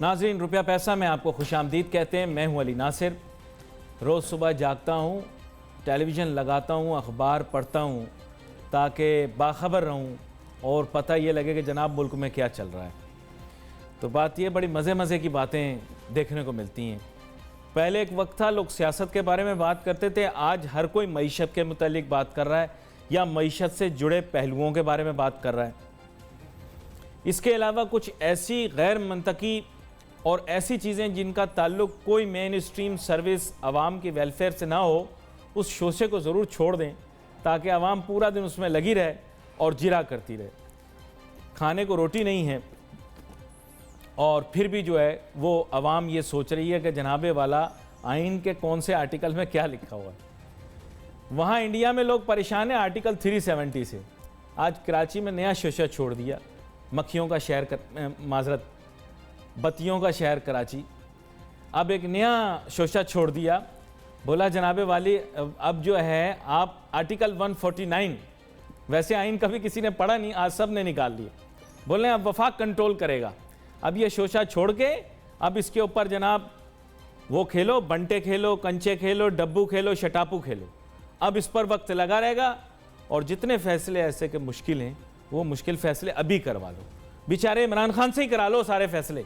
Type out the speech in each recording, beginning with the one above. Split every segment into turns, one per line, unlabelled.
नाज़रीन, रुपया पैसा में आपको खुशामदीद कहते हैं। मैं हूं अली नासिर। रोज़ सुबह जागता हूं, टेलीविज़न लगाता हूं, अखबार पढ़ता हूं ताकि बाखबर रहूं और पता ये लगे कि जनाब मुल्क में क्या चल रहा है। तो बात ये, बड़ी मज़े की बातें देखने को मिलती हैं। पहले एक वक्त था लोग सियासत के बारे में बात करते थे, आज हर कोई मईशत के मुतालिक बात कर रहा है या मईशत से जुड़े पहलुओं के बारे में बात कर रहा है। इसके अलावा कुछ ऐसी गैर मंतकी और ऐसी चीज़ें जिनका ताल्लुक कोई मेन स्ट्रीम सर्विस आवाम की वेलफेयर से ना हो, उस शोशे को ज़रूर छोड़ दें ताकि आवाम पूरा दिन उसमें लगी रहे और जिरा करती रहे। खाने को रोटी नहीं है और फिर भी जो है वो आवाम ये सोच रही है कि जनाबे वाला आइन के कौन से आर्टिकल में क्या लिखा हुआ है। वहाँ इंडिया में लोग परेशान हैं आर्टिकल 370 से। आज कराची में नया शोशा छोड़ दिया, मक्खियों का शहर बत्तियों का शहर कराची। अब एक नया शोशा छोड़ दिया, बोला जनाबे वाली अब जो है आप आर्टिकल 149, वैसे आइन कभी किसी ने पढ़ा नहीं, आज सब ने निकाल लिया। बोले अब वफाक कंट्रोल करेगा। अब ये शोशा छोड़ के अब इसके ऊपर जनाब वो खेलो, बंटे खेलो, कंचे खेलो, डब्बू खेलो, शटापू खेलो। अब इस पर वक्त लगा रहेगा और जितने फैसले ऐसे के मुश्किल हैं वो मुश्किल फैसले अभी करवा लो। बेचारे इमरान खान से ही करा लो सारे फैसले,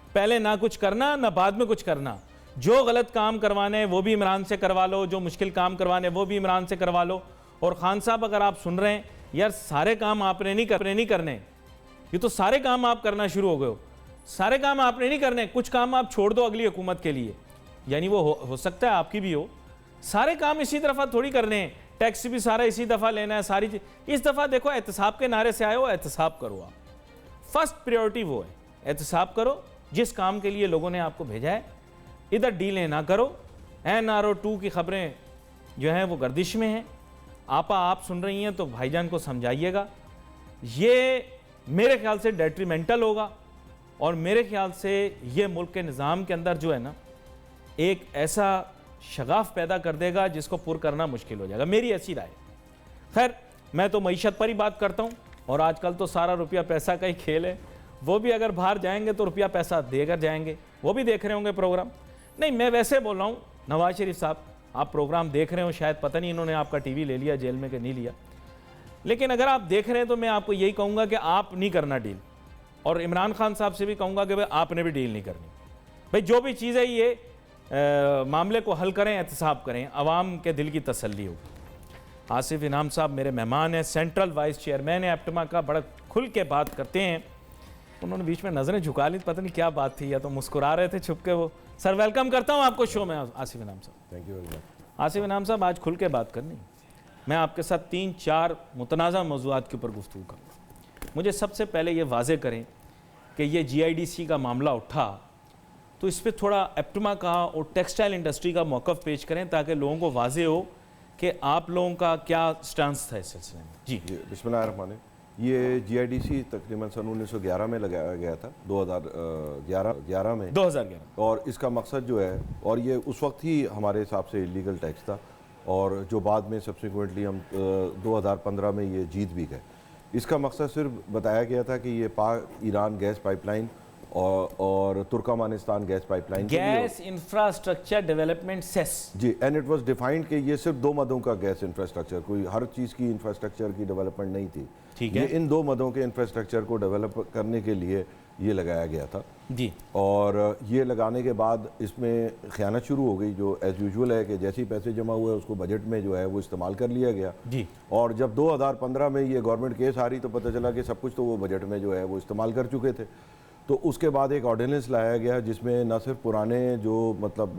पहले ना कुछ करना ना बाद में कुछ करना। जो गलत काम करवाने वो भी इमरान से करवा लो, जो मुश्किल काम करवाने वो भी इमरान से करवा लो। और खान साहब, अगर आप सुन रहे हैं, यार सारे काम आपने नहीं करने, ये तो सारे काम आप करना शुरू हो गए हो। सारे काम आपने नहीं करने, कुछ काम आप छोड़ दो अगली हुकूमत के लिए, यानी वो हो सकता है आपकी भी हो। सारे काम इसी दफ़ा थोड़ी करने हैं, टैक्स भी सारा इसी दफ़ा लेना है, सारी चीज़ इस दफ़ा देखो एहतसाब के नारे से आए हो, एहतसाब करो। आप फर्स्ट प्रायोरिटी वो है, एहतसाब करो। जिस काम के लिए लोगों ने आपको भेजा है, इधर डीलें ना करो। NRO 2 की खबरें जो हैं वो गर्दिश में हैं। आप सुन रही हैं तो भाईजान को समझाइएगा। ये मेरे ख्याल से डेट्रीमेंटल होगा और मेरे ख्याल से ये मुल्क के निज़ाम के अंदर जो है ना एक ऐसा शगाफ पैदा कर देगा जिसको पुर करना मुश्किल हो जाएगा, मेरी ऐसी राय। खैर, मैं तो मईशत पर ही बात करता हूँ और आजकल तो सारा रुपया पैसा का ही खेल है। वो भी अगर बाहर जाएंगे तो रुपया पैसा देकर जाएंगे, वो भी देख रहे होंगे प्रोग्राम। नहीं, मैं वैसे बोल रहा हूँ, नवाज शरीफ साहब आप प्रोग्राम देख रहे हो, शायद पता नहीं इन्होंने आपका टीवी ले लिया जेल में कि नहीं लिया, लेकिन अगर आप देख रहे हैं तो मैं आपको यही कहूँगा कि आप नहीं करना डील। और इमरान खान साहब से भी कहूँगा कि भाई आपने भी डील नहीं करनी। भाई जो भी चीज़ है ये मामले को हल करें, एहतसाब करें, आवाम के दिल की तसल्ली हो। आसिफ इनाम साहब मेरे मेहमान हैं, सेंट्रल वाइस चेयरमैन है एप्टमा का, बड़ा खुल के बात करते हैं। उन्होंने बीच में नज़रें झुका ली, पता नहीं क्या बात थी, या तो मुस्कुरा रहे थे छुप के वो। सर वेलकम करता हूं आपको शो में, आसिफ इनाम साहब।
Thank you very much.
Asif इनाम साहब, आज खुल के बात करनी, मैं आपके साथ 3-4 मुतनाज़ा मौज़ूआत के ऊपर गुफ्तगू करूँगा। मुझे सबसे पहले ये वाज़े करें कि ये GIDC का मामला उठा तो इस पर थोड़ा एप्टमा का और टेक्सटाइल इंडस्ट्री का मौक़िफ़ पेश करें ताकि लोगों को वाज़े हो कि आप लोगों का क्या स्टांस था इस सिलसिले में। जी
बिस्मिल्लाहिर्रहमानिर्रहीम। ये GIDC तकरीबन सन 1911 में लगाया गया था, 2011 में
2011।
और इसका मकसद जो है, और ये उस वक्त ही हमारे हिसाब से इलीगल टैक्स था और जो बाद में सब्सिक्वेंटली हम 2015 में ये जीत भी गए। इसका मकसद सिर्फ बताया गया था कि ये पाक ईरान गैस पाइपलाइन और Turkmenistan gas pipeline,
gas infrastructure development cess
जी, एंड इट वाज डिफाइंड कि ये सिर्फ 2 मदों का गैस इंफ्रास्ट्रक्चर, कोई हर चीज़ की इंफ्रास्ट्रक्चर की डेवलपमेंट नहीं थी।
ठीक है,
ये इन 2 मदों के इंफ्रास्ट्रक्चर को डेवलप करने के लिए ये लगाया गया था
जी।
और ये लगाने के बाद इसमें ख़यानत शुरू हो गई, जो एज़ यूजुअल है कि जैसे ही पैसे जमा हुए उसको बजट में जो है वो इस्तेमाल कर लिया गया
जी।
और जब 2015 में ये गवर्नमेंट केस आ रही तो पता चला कि सब कुछ तो वो बजट में जो है वो इस्तेमाल कर चुके थे। तो उसके बाद एक ऑर्डिनेंस लाया गया जिसमें न सिर्फ पुराने जो मतलब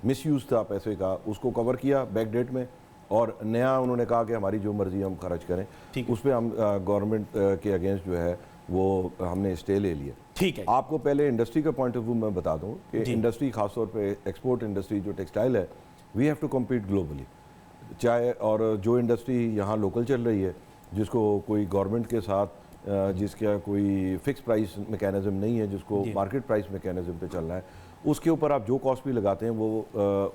मिसयूज़ था पैसे का उसको कवर किया बैकडेट में, और नया उन्होंने कहा कि हमारी जो मर्ज़ी हम खर्च करें, उस पर हम गवर्नमेंट के अगेंस्ट जो है वो हमने स्टे ले लिया।
ठीक है,
आपको पहले इंडस्ट्री का पॉइंट ऑफ व्यू मैं बता दूं कि इंडस्ट्री खासतौर पे एक्सपोर्ट इंडस्ट्री जो टेक्सटाइल है, we have to compete globally. चाहे और जो इंडस्ट्री यहाँ लोकल चल रही है, जिसको कोई गवर्नमेंट के साथ जिसका कोई फिक्स प्राइस मैकेनिज्म नहीं है, जिसको मार्केट प्राइस मैकेनिज्म पे चलना है, उसके ऊपर आप जो कॉस्ट भी लगाते हैं वो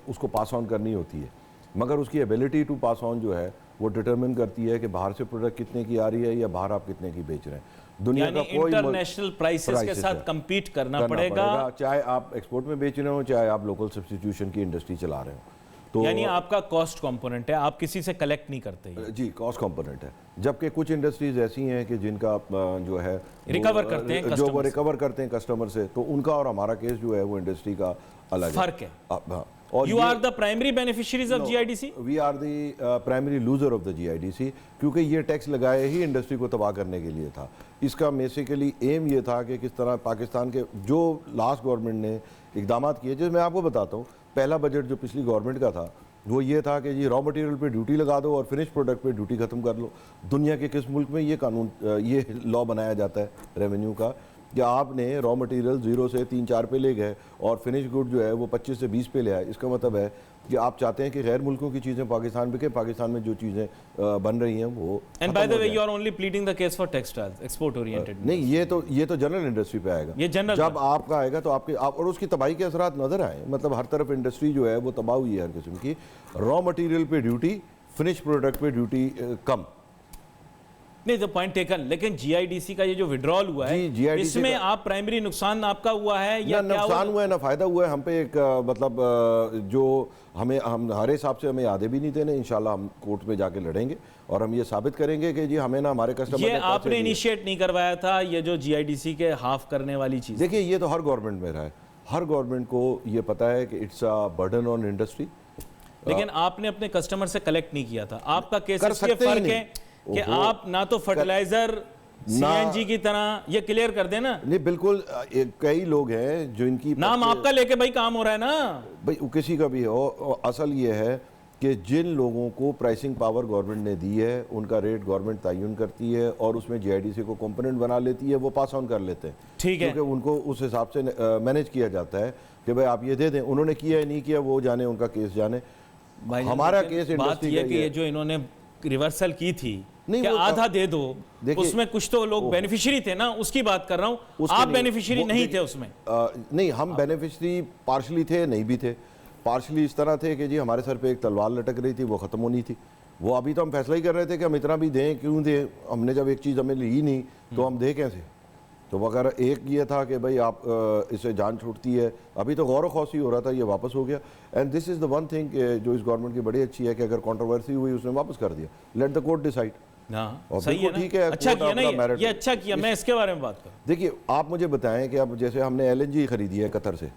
उसको पास ऑन करनी होती है। मगर उसकी एबिलिटी टू पास ऑन जो है वो डिटरमिन करती है कि बाहर से प्रोडक्ट कितने की आ रही है या बाहर आप कितने की बेच रहे हैं। दुनिया का कोई
इंटरनेशनल प्राइसेस के साथ compete करना पड़ेगा,
चाहे आप एक्सपोर्ट में बेच रहे हो, चाहे आप लोकल सब्स्टिट्यूशन की इंडस्ट्री चला रहे हो। तो
यानी आपका कॉस्ट कंपोनेंट है, आप किसी से कलेक्ट नहीं करते हैं।
जी, कॉस्ट कंपोनेंट है। जबकि कुछ इंडस्ट्रीज ऐसी हैं कि जिनका जो है
रिकवर करते हैं,
जो वो रिकवर करते हैं कस्टमर से, तो उनका और हमारा केस जो है वो इंडस्ट्री का अलग
फर्क है।
और
you are the primary beneficiaries of GIDC,
we are the primary loser of the GIDC, क्योंकि ये टैक्स लगाए ही इंडस्ट्री को तबाह करने के लिए था। इसका बेसिकली एम ये था कि किस तरह पाकिस्तान के जो लास्ट गवर्नमेंट ने इकदाम किए, जैसे मैं आपको बताता हूँ, पहला बजट जो पिछली गवर्नमेंट का था वो ये था कि जी रॉ मटेरियल पे ड्यूटी लगा दो और फिनिश प्रोडक्ट पे ड्यूटी ख़त्म कर लो। दुनिया के किस मुल्क में ये कानून, ये लॉ बनाया जाता है रेवेन्यू का कि आपने रॉ मटेरियल 0 से 3-4 पे ले गए और फिनिश गुड जो है वो 25 से 20 पे ले आए। इसका मतलब है कि आप चाहते हैं कि गैर मुल्कों की चीज़ें पाकिस्तान बिके, पाकिस्तान में जो चीज़ें बन रही हैं वो।
And by the way you are only pleading the case for textiles export oriented.
नहीं, ये तो जनरल इंडस्ट्री पे आएगा,
ये जनरल
जब आपका आएगा तो आपके और उसकी तबाही के असरात नजर आए। मतलब हर तरफ इंडस्ट्री जो है वो तबाह हुई है हर किस्म की। रॉ मटेरियल पे ड्यूटी, फिनिश प्रोडक्ट पे ड्यूटी कम।
नहीं, तो पॉइंट टेकन, लेकिन जीआईडीसी का ये जो विड्रॉल हुआ है इसमें आप प्राइमरी नुकसान आपका हुआ है या क्या
नुकसान हुआ है ना फायदा हुआ है? हम पे एक मतलब जो हमें हमारे हिसाब से हमें यादें भी नहीं देने। इंशाल्लाह हम कोर्ट में जाके लड़ेंगे और हम ये साबित करेंगे कि जी हमें ना हमारे कस्टमर
ये आपने इनिशिएट नहीं करवाया था, ये जो जीआईडीसी के हाफ करने वाली चीज।
देखिए, ये तो हर गवर्नमेंट में रहा है, हर गवर्नमेंट को ये पता है कि it's a burden on industry,
लेकिन आपने अपने कस्टमर से कलेक्ट नहीं किया था। आपका केस इसलिए फर्क है कि आप ना तो फर्टिलाइजर सीएनजी की तरह, ये क्लियर कर देना।
नहीं, बिल्कुल कई लोग हैं जो इनकी
नाम आपका लेके भाई काम हो रहा है ना
भाई, किसी का भी हो। असल ये है कि जिन लोगों को प्राइसिंग पावर गवर्नमेंट ने दी है उनका रेट गवर्नमेंट तयन करती है और उसमें जीआईडीसी को कंपोनेंट बना लेती है, वो पास ऑन कर लेते हैं।
ठीक है,
क्योंकि उनको उस हिसाब से मैनेज किया जाता है कि भाई आप ये दे दें। उन्होंने किया है नहीं किया वो जाने, उनका केस जाने। हमारा केस इंडस्ट्री
का ये जो इन्होंने रिवर्सल की थी
नहीं,
क्या आधा दे दो, उसमें कुछ तो लोग बेनिफिशियरी थे ना, उसकी बात कर रहा हूं। आप बेनिफिशियरी नहीं थे उसमें?
नहीं, हम बेनिफिशियरी पार्शली थे, नहीं भी थे। पार्शली इस तरह थे कि जी हमारे सर पे एक तलवार लटक रही थी, वो ख़त्म होनी थी। वो अभी तो हम फैसला ही कर रहे थे कि हम इतना भी दें, क्यों दें। हमने जब एक चीज़ हमें ली नहीं तो हम दें कैसे? तो अगर एक ये था कि भाई आप इससे जान छूटती है, अभी तो गौर खौसी हो रहा था, ये वापस हो गया। And this is the one thing जो इस गवर्नमेंट की बड़ी अच्छी है कि अगर कंट्रोवर्सी हुई उसने वापस कर दिया, लेट द कोर्ट डिसाइड।
सही है ना? ठीक है, अच्छा किया ना ये अच्छा किया। मैं इसके बारे में बात करूं।
देखिए, आप मुझे बताएं कि अब जैसे हमने एलएनजी खरीदी है कतर से,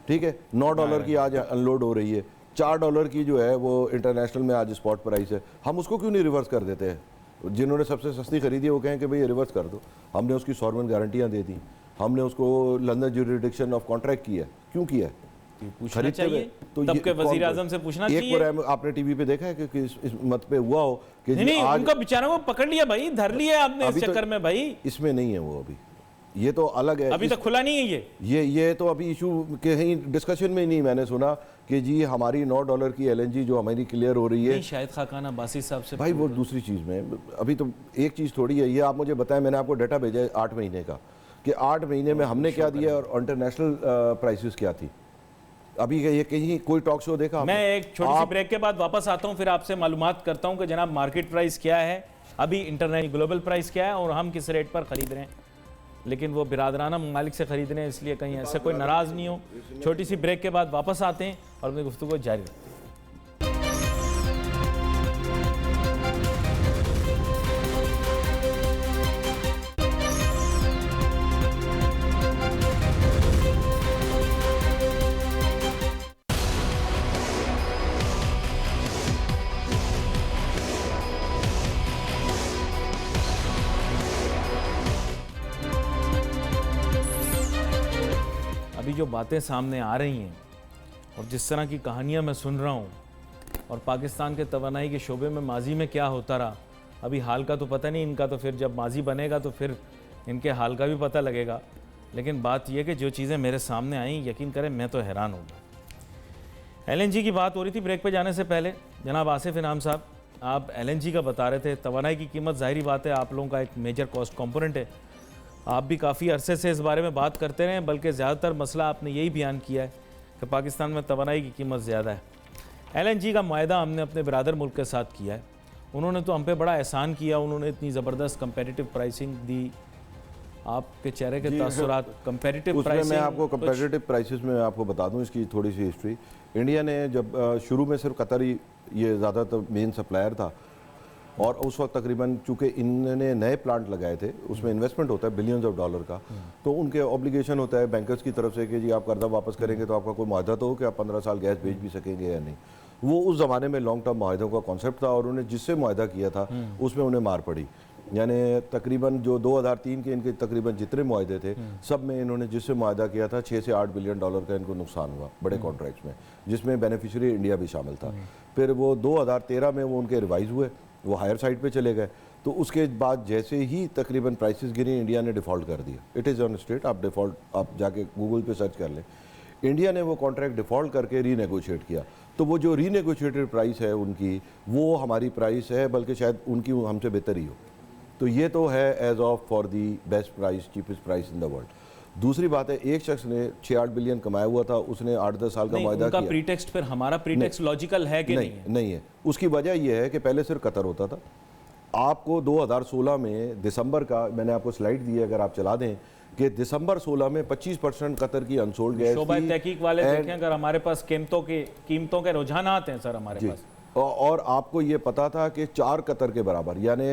ठीक है, $9 की आज अनलोड हो रही है, $4 की जो है वो इंटरनेशनल में आज स्पॉट प्राइस है। हम उसको क्यों नहीं रिवर्स कर देते हैं? जिन्होंने सबसे सस्ती खरीदी वो कहें कि भाई रिवर्स कर दो। हमने उसकी सॉवरेन गारंटियाँ दे दी, हमने उसको लंदन ज्यूरिडिक्शन ऑफ कॉन्ट्रैक्ट किया। क्यों किया?
पूछना चाहिए तो तब के वजीर आजम से पूछना चाहिए।
एक बार आपने टीवी पे देखा है कि इस मत पे हुआ हो कि
नहीं, उनका बेचारा वो पकड़ लिया भाई, धर लिया आपने इस चक्कर में भाई।
इसमें नहीं है वो, अभी ये तो अलग है,
अभी तक खुला नहीं है
ये तो अभी इशू कहीं डिस्कशन में ही नहीं मैंने सुना कि जी हमारी $9 की एलएनजी जो हमारी क्लियर हो रही है।
शायद खाकाना बासी साहब से
भाई वो दूसरी चीज़ में, अभी तो एक चीज़ थोड़ी है। ये आप मुझे बताएं, मैंने आपको डाटा भेजा है 8 महीने का कि 8 महीने में हमने क्या दिया और इंटरनेशनल प्राइसेस क्या थी। अभी ये कहीं कोई टॉक शो देखा?
मैं एक छोटी सी ब्रेक के बाद वापस आता हूं, फिर आपसे मालूमात करता हूं कि जनाब मार्केट प्राइस क्या है, अभी इंटरनेशनल ग्लोबल प्राइस क्या है और हम किस रेट पर खरीद रहे हैं। लेकिन वो बिरादराना ममालिक से खरीद रहे हैं, इसलिए कहीं ऐसे कोई नाराज़ नहीं हो। छोटी सी ब्रेक के बाद वापस आते हैं और अपनी गुफ्तगू जारी रखते हैं। जो बातें सामने आ रही हैं और जिस तरह की कहानियां मैं सुन रहा हूं और पाकिस्तान के तवानाई के शोबे में माजी में क्या होता रहा, अभी हाल का तो पता नहीं इनका, तो फिर जब माजी बनेगा तो फिर इनके हाल का भी पता लगेगा। लेकिन बात यह कि जो चीज़ें मेरे सामने आई, यकीन करें मैं तो हैरान हो गया। एलएनजी की बात हो रही थी ब्रेक पे जाने से पहले। जनाब आसिफ इनाम साहब, आप एलएनजी का बता रहे थे। तवानाई की कीमत ज़ाहिरी बात है आप लोगों का एक मेजर कॉस्ट कंपोनेंट है। आप भी काफ़ी अरसे से इस बारे में बात करते रहे, बल्कि ज़्यादातर मसला आपने यही बयान किया है कि पाकिस्तान में तवानाई की कीमत ज़्यादा है। एलएनजी का मुआहदा हमने अपने बिरादर मुल्क के साथ किया है। उन्होंने तो हम पे बड़ा एहसान किया, उन्होंने इतनी ज़बरदस्त कंपेटिटिव प्राइसिंग दी, आपके चेहरे के तासुरात कंपैरेटिव
उसमें
प्राइसिंग।
मैं आपको कंपेटिटिव प्राइसेस में आपको बता दूं इसकी थोड़ी सी हिस्ट्री। इंडिया ने जब शुरू में सिर्फ कतर ही ये ज़्यादातर मेन सप्लायर था, और उस वक्त तकरीबन चूँकि इन्होंने नए प्लांट लगाए थे, उसमें इन्वेस्टमेंट होता है बिलियंस ऑफ डॉलर का, तो उनके ऑब्लिगेशन होता है बैंकर्स की तरफ से कि जी आप कर्जा वापस करेंगे तो आपका कोई मुआहदा तो हो कि आप 15 साल गैस बेच भी सकेंगे या नहीं। वो उस ज़माने में लॉन्ग टर्म मुआहदों का कॉन्सेप्ट था, और उन्हें जिससे मुआहदा किया था उसमें उन्हें मार पड़ी। यानी तकरीबन जो 2003 के इनके तकरीबन जितने मुआहदे थे सब में इन्होंने जिससे मुआहदा किया था 6 से 8 बिलियन डॉलर का इनको नुकसान हुआ बड़े कॉन्ट्रैक्ट्स में, जिसमें बेनिफिशियरी इंडिया भी शामिल था। फिर वो 2013 में वो उनके रिवाइज हुए, वो हायर साइड पे चले गए। तो उसके बाद जैसे ही तकरीबन प्राइसेस गिरी, इंडिया ने डिफ़ॉल्ट कर दिया। इट इज़ ऑन स्टेट, आप डिफ़ॉल्ट आप जाके गूगल पे सर्च कर लें। इंडिया ने वो कॉन्ट्रैक्ट डिफ़ॉल्ट करके रीनेगोशिएट किया, तो वो जो रीनेगोशिएटेड प्राइस है उनकी, वो हमारी प्राइस है, बल्कि शायद उनकी हमसे बेहतर ही हो। तो ये तो है edge of for the best price, cheapest price in the world. दूसरी बात है, एक शख्स ने 6-8 बिलियन कमाया हुआ था, उसने 8-10 साल का मुआहदा किया।
प्रीटेक्स्ट फिर हमारा प्रीटेक्स्ट लॉजिकल है कि नहीं है?
नहीं है। उसकी वजह यह है कि पहले सिर्फ कतर होता था। आपको 2016 में दिसंबर का मैंने आपको स्लाइड दी है, अगर आप चला दें, कि दिसंबर 16 में 25% कतर की अनसोल्ड गैस
शोबा तहकीक वाले देखें, अगर हमारे पास कीमतों के रुझानात हैं सर हमारे पास,
और आपको ये पता था कि 4 कतर के बराबर, यानी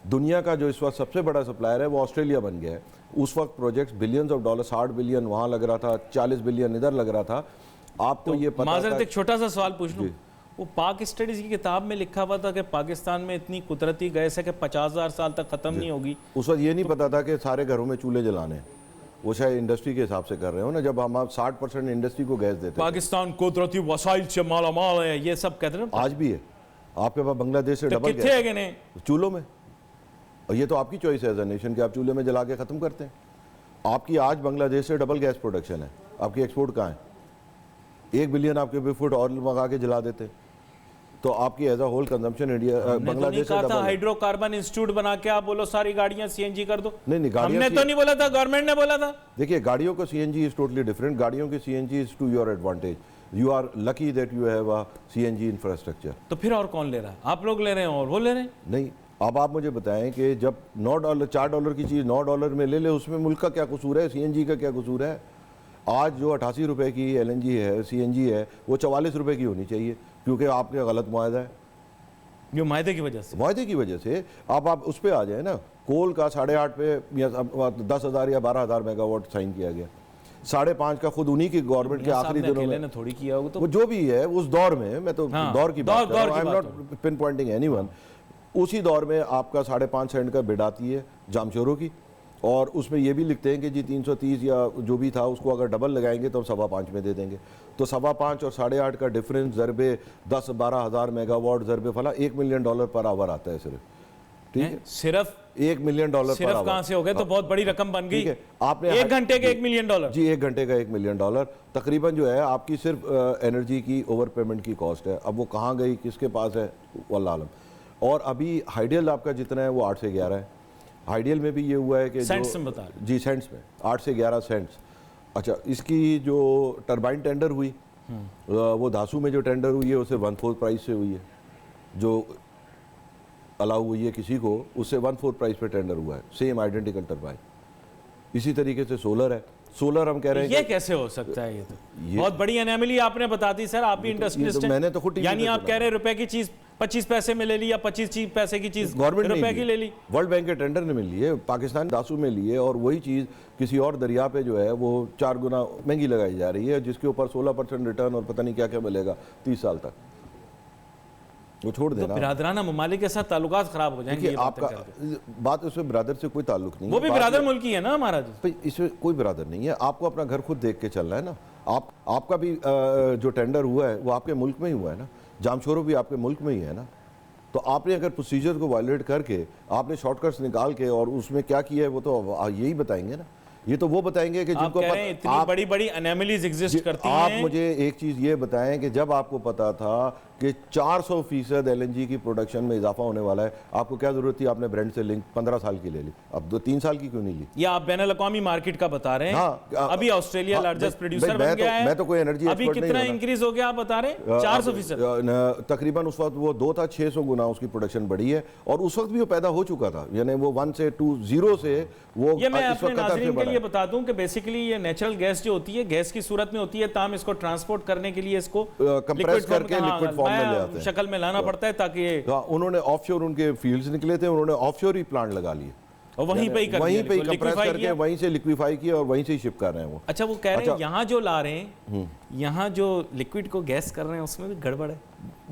दुनिया का जो इस वक्त सबसे बड़ा सप्लायर है वो ऑस्ट्रेलिया बन गया है। उस वक्त projects billions of dollar, 60 billion वहाँ लग रहा था, 40 बिलियन इधर लग रहा था। आपको ये पता था।
एक छोटा सा सवाल पूछ लूँ, वो पाक स्टडीज की किताब में लिखा हुआ था कि पाकिस्तान में इतनी कुदरती गैस है कि 50,000 साल तक खत्म नहीं होगी।
उस वक्त ये नहीं पता था कि सारे घरों में चूल्हे जलाने हैं। वो शायद इंडस्ट्री के हिसाब से कर रहे हो ना, जब हम आप 60% इंडस्ट्री को गैस देते हैं।
पाकिस्तान कुदरती वसाइल से माला माल है, ये सब कहते हैं।
आज भी है आपके पास बांग्लादेश से डबल
गैस है कि नहीं?
चूल्हों में। और ये तो आपकी चॉइस है एज अ नेशन कि आप चूल्हे में जला के ख़त्म करते हैं। आपकी आज बांग्लादेश से डबल गैस प्रोडक्शन है, आपकी एक्सपोर्ट कहाँ है? 1 बिलियन आपके भी फुट ऑयल मंगा के जला देते हैं, तो आपकी as a whole consumption India Bangladesh से डबल।
हाइड्रोकार्बन इंस्टीट्यूट बना के आप बोलो सारी गाड़ियां सीएनजी कर दो।
नहीं,
हमने तो नहीं बोला था, गवर्नमेंट ने बोला था।
देखिए, गाड़ियों को सीएनजी इज टोटली डिफरेंट। गाड़ियों की CNG is to your advantage. You are lucky that you have a CNG infrastructure.
तो फिर और कौन ले रहा है? आप लोग ले रहे हैं और वो ले रहे हैं?
नहीं, अब आप मुझे बताएं कि जब $9 $4 की चीज़ $9 में ले ले, उसमें मुल्क का क्या कसूर है? सीएनजी का क्या कसूर है? आज जो 88 रुपए की एलएनजी है, सीएनजी है, वो 44 रुपए की होनी चाहिए, क्योंकि आपके गलत मुआहदा है।
ये मुआहदे की वजह से,
मुआहदे की वजह से। अब आप उस पर आ जाए ना, कोल का 8.5 पे या 10,000 या 12,000 मेगावाट साइन किया गया। 5.5 का खुद उन्हीं की गवर्नमेंट के आखिरी दिनों में
थोड़ी किया होगा। तो
वो जो भी है उस दौर में, मैं तो दौर की बात कर रहा हूं, I am not pinpointing anyone. उसी दौर में आपका 5.5 सेंट का बिड आती है जामशोरों की, और उसमें ये भी लिखते हैं कि जी 330 या जो भी था उसको अगर डबल लगाएंगे तो हम 5.25 में दे देंगे। तो 5.25 और 8.5 का डिफरेंस ज़रबे 10-12 हज़ार मेगावाट ज़रबे फला $1 मिलियन पर आवर आता है सिर्फ। ठीक है,
सिर्फ
$1 मिलियन पर आवर।
कहाँ से हो गए? तो बहुत बड़ी रकम बन गई।
आपने
1 घंटे के $1 मिलियन।
जी, 1 घंटे का $1 मिलियन तकरीबन जो है आपकी सिर्फ एनर्जी की ओवर पेमेंट की कॉस्ट है। अब वो कहाँ गई, किसके पास है, वल्लाह आलम। और अभी हाइडियल आपका जितना है वो 8 से 11 है। हाइडियल में भी ये हुआ है कि
सेंट्स में बता रहे।
जी, सेंट्स में 8 से 11 सेंट्स। अच्छा, इसकी जो टरबाइन टेंडर हुई, वो धासू में जो टेंडर हुई है उससे 1/4 प्राइस से हुई है। जो अलाउ हुई है किसी को, उससे 1/4 प्राइस पे टेंडर हुआ है, सेम आइडेंटिकल टरबाइन। इसी तरीके से सोलर है। सोलर हम कह रहे हैं
ये कैसे हो सकता है? ये तो बहुत बड़ी एनोमली आपने बता दी सर, आप भी इंडस्ट्रियलिस्ट हैं।
मैंने तो खुद,
यानी आप कह रहे हैं रुपए की चीज 25 पैसे में ले ली, या 25 पैसे की चीज
गवर्नमेंट
रुपए की ले ली।
वर्ल्ड बैंक के टेंडर ने मिल लिए, पाकिस्तान दासू में लिए, और वही चीज़ किसी और दरिया पे जो है वो 4 गुना महंगी लगाई जा रही है, जिसके ऊपर 16% रिटर्न और पता नहीं क्या क्या मिलेगा 30 साल तक। वो छोड़ देना।
तो बिरादराना ममालिक के साथ ताल्लुकात खराब हो जाएंगे।
आपका बात उसमें ब्रदर से कोई ताल्लुक नहीं है,
वो भी बिरादर मुल्क ही है ना हमारा जी।
इसमें कोई बिरादर नहीं है। आपको अपना घर खुद देख के चलना है ना। आपका भी जो टेंडर हुआ है वो आपके मुल्क में ही हुआ है ना, जामशोरो भी आपके मुल्क में ही है ना। तो आपने अगर प्रोसीजर को वायलेट करके आपने शॉर्टकट्स निकाल के और उसमें क्या किया है वो तो यही बताएंगे ना ये तो वो बताएंगे कि
आप
जिनको
कह रहे हैं इतनी बड़ी बड़ी एनोमलीज एग्जिस्ट करती हैं।
आप मुझे एक चीज ये बताएं कि जब आपको पता था कि 400% एलएनजी की प्रोडक्शन में इजाफा होने वाला है, आपको क्या जरूरत थी आपने ब्रांड से लिंक 15 साल की ले ली, अब 2-3 साल की क्यों नहीं ली?
या आप बैनुल-अक़वामी मार्केट का बता रहे हैं।
हाँ,
अभी ऑस्ट्रेलिया लार्जेस्ट प्रोड्यूसर बन गया है।
मैं तो कोई एनर्जी
अभी कितना इंक्रीज हो गया आप बता रहे हैं? 400%।
तकरीबन उस वक्त वो 2 था, 600 गुना उसकी प्रोडक्शन बढ़ी है, और उस वक्त भी वो पैदा हो चुका था, यानी वो 1 से 2 0 से वो
ये मैं अपने नाज़रीन के लिए बता दूं कि बेसिकली ये नेचुरल गैस जो होती है गैस की सूरत में होती है, ताम इसको ट्रांसपोर्ट करने के लिए इसको
कंप्रेस करके लिक्विड फॉर्म में ले आते हैं,
शक्ल में लाना पड़ता है ताकि
उन्होंने ऑफशोर उनके फील्ड्स निकले थे, उन्होंने ऑफशोर ही प्लांट लगा लिए
और वहीं पे ही
कंप्रेस करके वहीं से लिक्विफाई किया और वहीं से ही शिप कर रहे हैं वो।
अच्छा, वो कह रहे हैं यहाँ जो ला रहे हैं, यहाँ जो लिक्विड को गैस कर रहे हैं उसमें भी गड़बड़ है।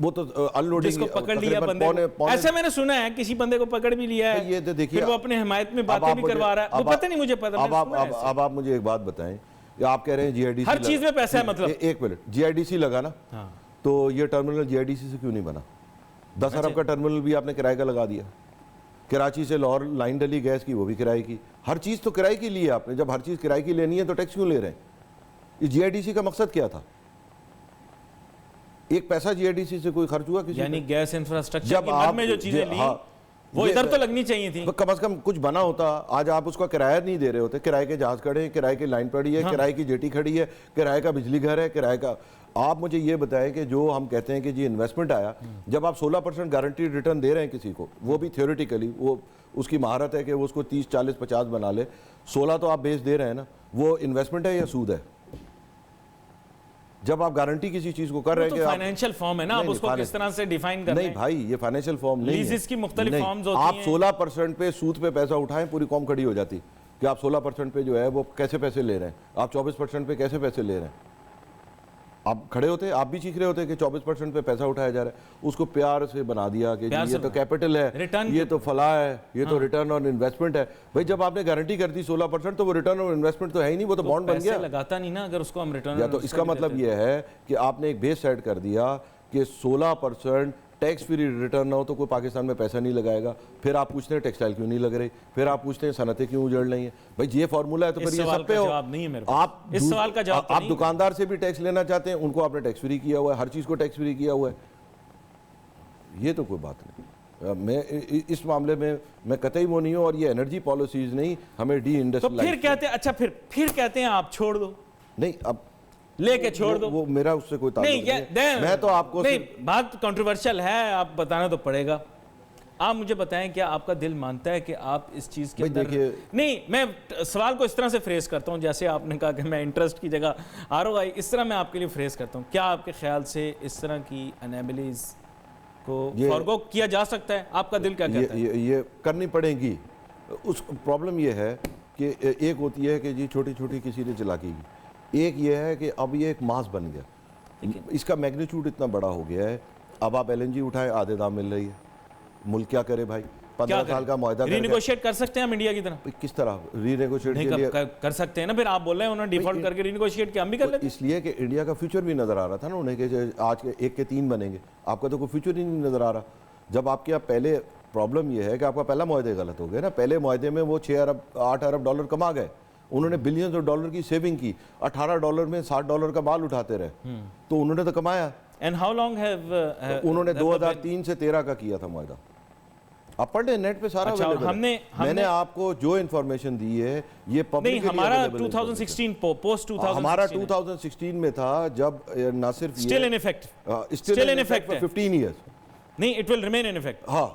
वो तो अनलोडिंग
जिसको पकड़ लिया बंदे को, ऐसे मैंने सुना है किसी बंदे को पकड़ भी लिया है,
ये तो देखिए
फिर वो अपने हिमायत में बातें भी करवा रहा है, वो पता नहीं मुझे पता।
अब आप मुझे एक बात बताएं, आप कह रहे हैं जीआईडीसी,
हर चीज में पैसा है, मतलब
एक मिनट, जीआईडीसी लगा ना, तो ये टर्मिनल जीआईडीसी से क्यों नहीं बना? 10 अरब का टर्मिनल भी आपने किराए का लगा दिया, कराची से लाहौर लाइन डली गैस की, वो भी किराए की, हर चीज तो किराए की ली है आपने। जब हर चीज किराए की लेनी है तो टैक्स क्यों ले रहे हैं? ये जीआईडीसी का मकसद क्या था? एक पैसा जीआईडीसी से कोई खर्च हुआ किसी?
यानी गैस इंफ्रास्ट्रक्चर की मद में जो चीजें ली वो इधर तो लगनी चाहिए थी,
कम से कम कुछ बना होता। आज आप उसका किराया नहीं दे रहे होते, किराए के जहाज खड़े हैं, किराए की लाइन पड़ी है, किराए की जेटी खड़ी है, किराए का बिजली घर है, किराए का। आप मुझे ये बताएं कि जो हम कहते हैं कि जी इन्वेस्टमेंट आया, जब आप 16% गारंटीड रिटर्न दे रहे हैं किसी को, वो भी थ्योरेटिकली, वो उसकी महारत है कि वो उसको 30, 40, 50 बना ले, 16 तो आप बेस दे रहे हैं ना, वो इन्वेस्टमेंट है या सूद है? जब आप गारंटी किसी चीज को कर रहे हैं कि
फाइनेंशियल फॉर्म है ना, आप उसको किस तरह से डिफाइन कर रहे हैं?
नहीं भाई, ये फाइनेंशियल फॉर्म नहीं है,
लीजेस की मुख्तलिफ फॉर्म्स होती हैं।
आप 16% पे सूद पे पैसा उठाएं, पूरी कौम खड़ी हो जाती कि आप 16% पे जो है वो कैसे पैसे ले रहे हैं, आप 24% पे कैसे पैसे ले रहे हैं। आप खड़े होते, आप भी चीख रहे होते कि 24% पे पैसा उठाया जा रहा है, उसको प्यार से बना दिया कि ये तो कैपिटल है, ये तो फला है, ये तो रिटर्न ऑन इन्वेस्टमेंट है। भाई जब आपने गारंटी कर दी 16%, तो वो रिटर्न ऑन इन्वेस्टमेंट तो है ही नहीं, वो तो बॉन्ड बन गया,
लगाता नहीं ना अगर उसको हम रिटर्न।
या तो इसका मतलब ये है कि आपने एक बेस सेट कर दिया कि 16% टैक्स फ्री रिटर्न हो तो कोई पाकिस्तान में पैसा नहीं लगाएगा। फिर आप पूछते हैं टेक्सटाइल क्यों नहीं लग रही, फिर आप पूछते हैं सनतें क्यों उजड़ रही हैं। भाई ये फॉर्मूला है तो फिर ये सब पे हो। आप इस सवाल का जवाब आप दुकानदार से भी टैक्स लेना चाहते हैं, उनको आपने टैक्स फ्री किया हुआ है, हर चीज को टैक्स फ्री किया हुआ है, ये तो कोई बात नहीं। मैं इस मामले में मैं कतई वो नहीं हूँ, और ये एनर्जी पॉलिसीज नहीं, हमें डी इंडस्ट्रियलाइज।
फिर कहते हैं, अच्छा फिर कहते हैं आप छोड़ दो,
नहीं अब
लेके छोड़ दो,
वो मेरा उससे कोई ताल्लुक नहीं। मैं तो आपको
नहीं, बात कंट्रोवर्शियल है, आप बताना तो पड़ेगा। आप मुझे बताएं, क्या आपका दिल मानता है कि आप इस चीज के अंदर? नहीं, मैं सवाल को इस तरह से फ्रेज करता हूं, जैसे आपने कहा कि मैं इंटरेस्ट की जगह ROI, इस तरह मैं आपके लिए फ्रेज करता हूं। क्या आपके ख्याल से इस तरह की एनेमलीज को फॉरगो किया जा सकता है? आपका दिल क्या कहता है?
ये करनी पड़ेगी। उस प्रॉब्लम ये है कि एक होती है कि जी छोटी छोटी किसी ने चालाकी की, एक ये है कि अब ये एक मास बन गया, इसका मैग्नीट्यूड इतना बड़ा हो गया है। अब आप LNG उठाएं, आधे दाम मिल रही है, मुल्क क्या करे भाई? 15 साल का मुआहदा
रीनेगोशिएट कर सकते हैं हम इंडिया की तरह?
किस तरह रीनेगोशिएट के लिए
कर सकते हैं ना? फिर आप बोल रहे हैं उन्होंने डिफॉल्ट करके रीनेगोशिएट किया, हम भी कर लेते।
इसलिए कि इंडिया का फ्यूचर भी नजर आ रहा था ना उन्हें कि आज के 1 के 3 बनेंगे, आपका तो कोई फ्यूचर ही नहीं नजर आ रहा। जब आपके यहाँ पहले प्रॉब्लम यह है कि आपका पहला मुआहदे गलत हो गया ना, पहले मुआहदे में वो 6 अरब 8 अरब डॉलर कमा गए, उन्होंने बिलियंस ऑफ डॉलर की सेविंग की, $18 में $60 का माल उठाते रहे, तो उन्होंने तो कमाया।
एंड हाउ लॉन्ग हैव
उन्होंने 2003 से 13 का किया था मुआहदा। आप पढ़ लें नेट पे सारा।
अच्छा,
मैंने आपको जो इन्फॉर्मेशन दी है ये पब्लिक,
हमारा 2016 पोस्ट 2016
हमारा 2016 में था, जब ना सिर्फ
स्टिल इन इफेक्ट
15 ईयर्स
नहीं, it will remain in effect.
हाँ,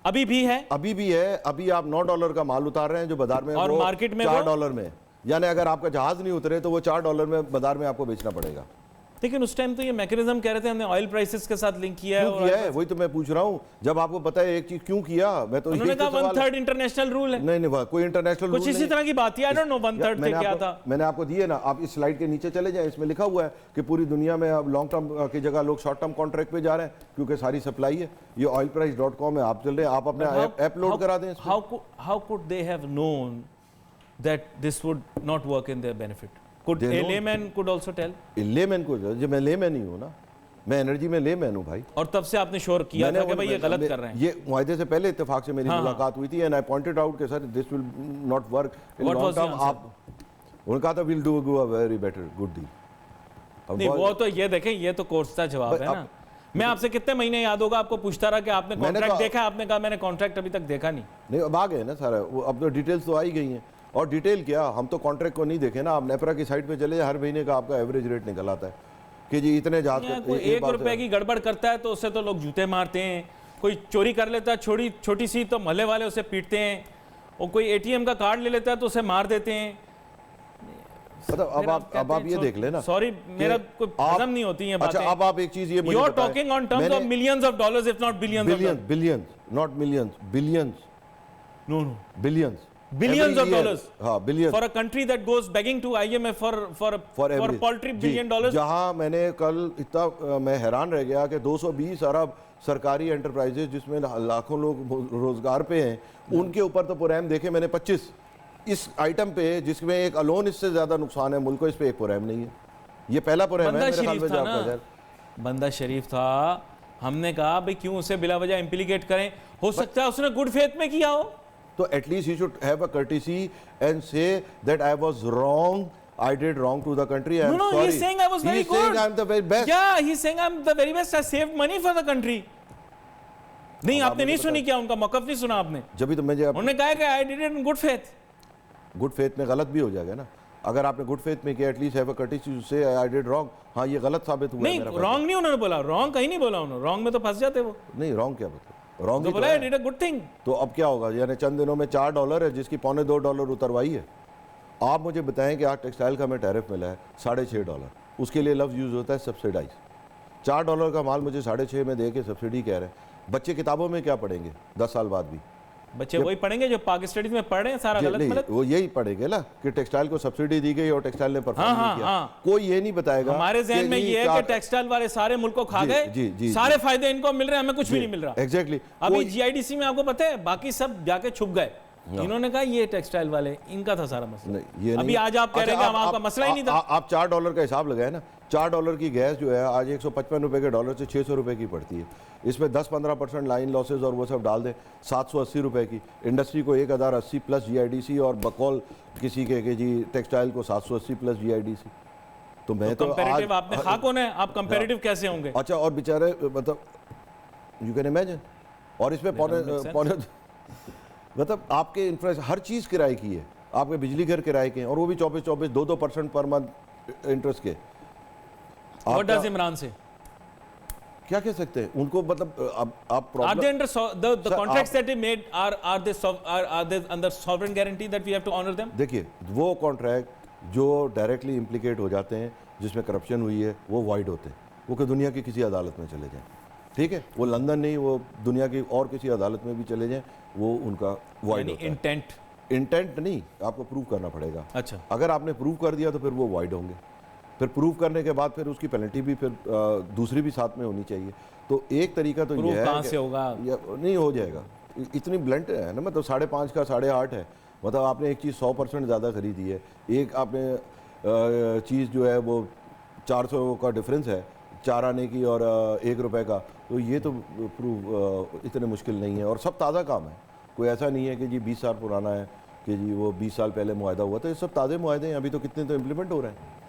अभी भी है,
अभी भी है। अभी आप $9 का माल उतार रहे हैं जो बाजार में,
और मार्केट में
$4 में, यानी अगर आपका जहाज नहीं उतरे तो वो $4 में बाजार में आपको बेचना पड़ेगा।
लेकिन उस टाइम तो ये मैकेनिज्म कह रहे थे हमने ऑयल प्राइसेस के साथ लिंक किया
है, वही तो मैं पूछ रहा हूँ। जब आपको पता है एक चीज क्यों किया, मैं तो
उन्होंने कहा 1/3 इंटरनेशनल रूल है।
नहीं, कोई इंटरनेशनल रूल
कुछ इसी तरह की बात है, आई डोंट नो 1/3 क्या था।
मैंने आपको दिए ना, आप इस स्लाइड के नीचे चले जाएं, इसमें लिखा हुआ है कि पूरी दुनिया में अब लॉन्ग टर्म की जगह लोग शॉर्ट टर्म कॉन्ट्रैक्ट पे जा रहे हैं क्योंकि सारी सप्लाई है। ये oilprice.com में आप चल रहे हैं, आप अपने ऐप लोड करा दें।
How could they have known that this would not work in their benefit? Could a layman could also tell?
Layman को, जो मैं लेमैन ही हूँ ना, मैं एनर्जी में लेमैन हूँ भाई।
और तब से आपने शोर किया था कि भाई ये गलत कर रहे हैं।
ये मुआहदे से पहले इत्तेफाक से मेरी मुलाकात हुई थी, एंड आई पॉइंटेड आउट कि sir this will not work in long term. आप उन्होंने कहा था will do a very better good deal.
नहीं वो तो ये देखें, ये तो कोर्स का जवाब है ना। मैं आपसे कितने महीने याद होगा आपको पूछता रहा कि आपने कॉन्ट्रैक्ट देखा, आपने कहा मैंने कॉन्ट्रैक्ट अभी तक देखा नहीं।
अब आ गए ना सारा, वो अब तो डिटेल्स तो आ ही गई हैं। और डिटेल क्या, हम तो कॉन्ट्रैक्ट को नहीं देखे ना। आप नेपरा की साइट पे चले जाए, हर महीने का आपका एवरेज रेट निकल आता है कि जी इतने जहाज
कोई 1 रुपए की गड़बड़ करता है तो उससे तो लोग जूते मारते हैं, कोई चोरी कर लेता है छोटी सी तो मोहल्ले वाले उसे पीटते हैं, और कोई एटीएम का कार्ड ले लेता है तो उसे मार देते हैं।
मतलब अब आप ये देख लेना,
सॉरी मेरा कोई हजम नहीं होती है बातें।
अच्छा अब आप एक चीज ये मुझे
you are talking on terms of millions of dollars if not billions
billions not millions, billions,
no
billions,
billions of dollars.
हाँ billions,
for a country that goes begging to IMF for paltry billion dollars.
जहाँ मैंने कल इतना मैं हैरान रह गया कि 220 अरब सरकारी एंटरप्राइजेज जिसमें लाखों लोग रोजगार पे हैं, उनके ऊपर तो पुरैम देखे मैंने 25 इस आइटम पे, जिसमें एक अलोन इससे ज्यादा नुकसान है मुल्क को, इस पे एक पुरैम नहीं है। ये पहला पुरैम है मेरे ख्याल में जो आपका
बंदा शरीफ था। हमने कहा भाई क्यों उसे बिला वजह इम्प्लीकेट करें, हो सकता है उसने गुड फेथ में किया हो,
तो at least he should have a courtesy and say that I was wrong, I did wrong to the country, I am
no,
sorry.
He's saying I was very good.
He's saying I am the very best.
Yeah, he's saying I am the very best. I saved money for the country. नहीं आपने नहीं सुनी क्या, उनका मौकफ नहीं सुना आपने?
जब भी तो मुझे
उन्होंने कहा कि I did it in good faith.
Good faith में गलत भी हो जाएगा ना। अगर आपने गुड फेथ में किया, at least have a courtesy to say I did wrong। हाँ ये गलत साबित हुआ
नहीं, रॉन्ग नहीं उन्होंने बोला, रॉन्ग कहीं नहीं बोला उन्होंने, रॉन्ग में तो फंस जाते वो।
नहीं रॉन्ग क्या बता, रॉन्ग
तो बोला I did a good thing।
तो अब क्या होगा, यानी चंद दिनों में $4 है जिसकी $2.25 उतरवाई है। आप मुझे बताएं कि आज टेक्सटाइल का हमें टैरिफ मिला है $6.5, उसके लिए लफ्ज़ यूज़ होता है सब्सिडाइज। $4 का माल मुझे 6.5 में दे के सब्सिडी कह रहे हैं। बच्चे किताबों में क्या पढ़ेंगे 10 साल बाद भी?
बच्चे वही पढ़ेंगे जो पाक स्टडीज में पढ़ रहे हैं, सारा गलत।
वो यही पढ़ेंगे ना कि टेक्सटाइल को सब्सिडी दी गई और टेक्सटाइल ने परफॉर्म नहीं किया। कोई ये नहीं बताएगा।
हमारे जहन में ये है कि टेक्सटाइल वाले सारे मुल्क को खा गए, सारे फायदे इनको मिल रहे हैं, हमें कुछ भी नहीं मिल रहा।
एग्जैक्टली।
अभी जीआईडीसी में आपको पता है बाकी सब जाके छुप गए, इन्होंने कहा ये टेक्सटाइल वाले, इनका था सारा मसला।
ये
अभी आज आप कह रहे हैं आपका मसला ही नहीं था।
आप $4 का हिसाब लगाए ना, $4 की गैस जो है आज 155 रुपए के डॉलर से 600 रुपए की पड़ती है। इसमें 10-15% लाइन लॉसेज और वो सब डाल दें, 780 रुपए की। इंडस्ट्री को 1080 प्लस जीआईडीसी, और बकौल किसी के जी टेक्सटाइल को 780 प्लस जीआईडीसी। तो मैं तो
कंपैरेटिव आपने खा कौन है, आप कंपैरेटिव कैसे होंगे?
अच्छा, और बेचारे मतलब यू कैन इमेजिन, और इसमें पौने मतलब आपके इंफ्रास्ट्रक्चर हर चीज़ किराए की है, आपके बिजली घर किराए के हैं, और वो भी 24-24 2% पर मंथ इंटरेस्ट के।
What does इमरान से
क्या कह सकते हैं उनको, मतलब अब आप
Are they under the contracts that they made are they under sovereign guarantee that we have to honor them?
देखिए वो कॉन्ट्रैक्ट जो डायरेक्टली इम्प्लीकेट हो जाते हैं, जिसमें करप्शन हुई है, वो वाइड होते हैं, वो कि दुनिया की किसी अदालत में चले जाएं, ठीक है, वो लंदन नहीं, वो दुनिया की और किसी अदालत में भी चले जाएं, वो उनका वाइड होता है। इंटेंट नहीं, आपको प्रूव करना पड़ेगा।
अच्छा,
अगर आपने प्रूव कर दिया तो फिर वो वाइड होंगे, फिर प्रूव करने के बाद फिर उसकी पेनल्टी भी फिर दूसरी भी साथ में होनी चाहिए। तो एक तरीका तो ये है,
कहाँ से होगा?
नहीं हो जाएगा, इतनी ब्लंट है ना, मतलब 5.5 का 8.5 है, मतलब आपने एक चीज़ 100% ज़्यादा खरीदी है, एक आपने चीज़ जो है वो 400 का डिफरेंस है, 4 आने की और 1 रुपए का, तो ये तो प्रूव इतने मुश्किल नहीं है, और सब ताज़ा काम है। कोई ऐसा नहीं है कि जी 20 साल पुराना है कि जी वो 20 साल पहले मुआहदा हुआ था, ये सब ताज़े मुआहदे हैं, अभी तो कितने तो इम्प्लीमेंट हो रहे हैं,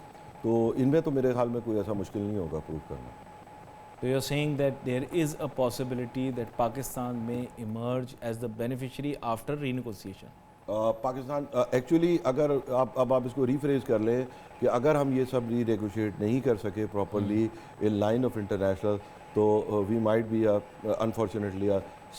तो इनमें तो मेरे ख्याल में कोई ऐसा मुश्किल नहीं होगा प्रूव करना।
So you're saying that there is a possibility that Pakistan may emerge as the beneficiary after renegotiation?
Pakistan actually अगर आप इसको रीफ्रेज कर लें कि अगर हम ये सब रीनेगोशिएट नहीं कर सके properly in line of international, तो we might be unfortunately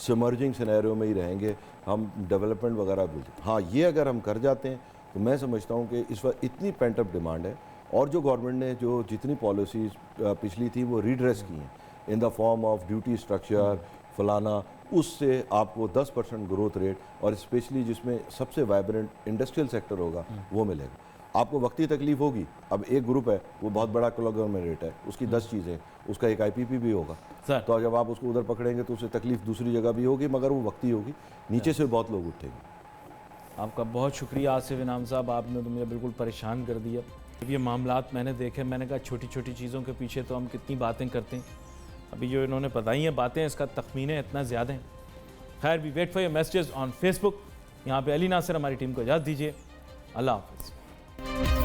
submerging scenario में ही रहेंगे, हम डेवलपमेंट वगैरह भूल। हाँ, ये अगर हम कर जाते हैं तो मैं समझता हूँ कि इस वक्त इतनी पेंट अप डिमांड है, और जो गवर्नमेंट ने जो जितनी पॉलिसीज़ पिछली थी वो रीड्रेस की हैं in the form of duty structure फलाना, उससे आपको 10% ग्रोथ रेट, और स्पेशली जिसमें सबसे वाइब्रेंट इंडस्ट्रियल सेक्टर होगा वो मिलेगा। आपको वक्ती तकलीफ होगी, अब एक ग्रुप है वो बहुत बड़ा कॉन्ग्लोमरेट है, उसकी 10 चीज़ें, उसका एक IPP भी होगा, तो जब आप उसको उधर पकड़ेंगे तो उससे तकलीफ दूसरी जगह भी होगी, मगर वो वक्ती होगी, नीचे से बहुत लोग उठेंगे।
आपका बहुत शुक्रिया आसिफ इनाम साहब, आपने तो मुझे बिल्कुल परेशान कर दिया। ये मामलात मैंने देखे, मैंने कहा छोटी छोटी चीज़ों के पीछे तो हम कितनी बातें करते हैं, अभी जो इन्होंने बताई हैं बातें, इसका तखमीने इतना ज़्यादा हैं। खैर, we wait for your messages on Facebook. यहाँ पे अली नासिर हमारी टीम को इजाज़त दीजिए। अल्लाह हाफ़िज़। हैं।